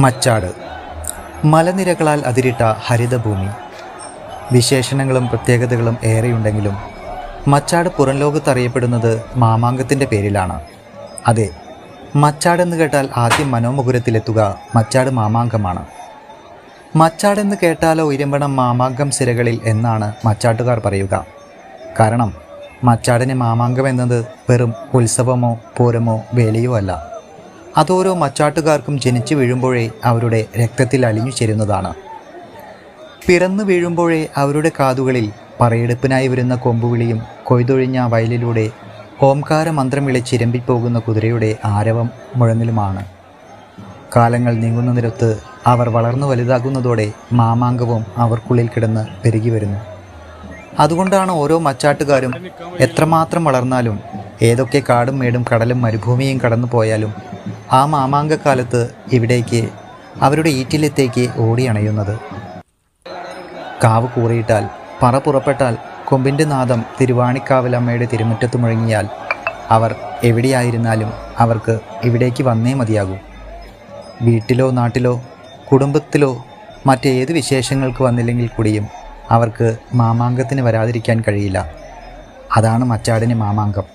മച്ചാട് മലനിരകളാൽ അതിരിട്ട ഹരിതഭൂമി. വിശേഷണങ്ങളും പ്രത്യേകതകളും ഏറെയുണ്ടെങ്കിലും മച്ചാട് പുറം ലോകത്ത് അറിയപ്പെടുന്നത് മാമാങ്കത്തിൻ്റെ പേരിലാണ്. അതെ, മച്ചാടെന്ന് കേട്ടാൽ ആദ്യം മനോമുകുരത്തിലെത്തുക മച്ചാട് മാമാങ്കമാണ്. മച്ചാടെന്ന് കേട്ടാലോ ഇരമ്പണം മാമാങ്കം സിരകളിൽ എന്നാണ് മച്ചാട്ടുകാർ പറയുക. കാരണം മച്ചാടിന് മാമാങ്കം എന്നത് വെറും ഉത്സവമോ പൂരമോ വേലയോ അല്ല. അതോരോ മച്ചാട്ടുകാർക്കും ജനിച്ചു വീഴുമ്പോഴേ അവരുടെ രക്തത്തിൽ അലിഞ്ഞു ചേരുന്നതാണ്. പിറന്നു വീഴുമ്പോഴേ അവരുടെ കാതുകളിൽ പറയെടുപ്പിനായി വരുന്ന കൊമ്പുവിളിയും കൊയ്തൊഴിഞ്ഞ വയലിലൂടെ ഓംകാര മന്ത്രം വിളിച്ചിരമ്പിപ്പോകുന്ന കുതിരയുടെ ആരവം മുഴങ്ങലുമാണ്. കാലങ്ങൾ നീങ്ങുന്ന നിരത്ത് അവർ വളർന്നു വലുതാകുന്നതോടെ മാമാങ്കവും അവർക്കുള്ളിൽ കിടന്ന് പെരുകി വരുന്നു. അതുകൊണ്ടാണ് ഓരോ മച്ചാട്ടുകാരും എത്രമാത്രം വളർന്നാലും ഏതൊക്കെ കാടും മേടും കടലും മരുഭൂമിയും കടന്നു പോയാലും ആ മാമാങ്കക്കാലത്ത് ഇവിടേക്ക് അവരുടെ ഈറ്റിലത്തേക്ക് ഓടിയണയുന്നത്. കാവ് കൂറിയിട്ടാൽ, പറ പുറപ്പെട്ടാൽ, കൊമ്പിൻ്റെ നാദം തിരുവാണിക്കാവലമ്മയുടെ തിരുമുറ്റത്ത് മുഴങ്ങിയാൽ അവർ എവിടെയായിരുന്നാലും അവർക്ക് ഇവിടേക്ക് വന്നേ മതിയാകൂ. വീട്ടിലോ നാട്ടിലോ കുടുംബത്തിലോ മറ്റേത് വിശേഷങ്ങൾക്ക് വന്നില്ലെങ്കിൽ കൂടിയും അവർക്ക് മാമാങ്കത്തിന് വരാതിരിക്കാൻ കഴിയില്ല. അതാണ് മച്ചാടിന് മാമാങ്കം.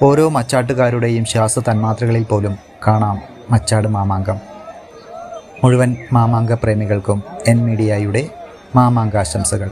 ഓരോ മച്ചാട്ടുകാരുടെയും ശ്വാസ തന്മാത്രകളിൽ പോലും കാണാം മച്ചാട് മാമാങ്കം. മുഴുവൻ മാമാങ്ക പ്രേമികൾക്കും എൻ മീഡിയയുടെ മാമാങ്കാശംസകൾ.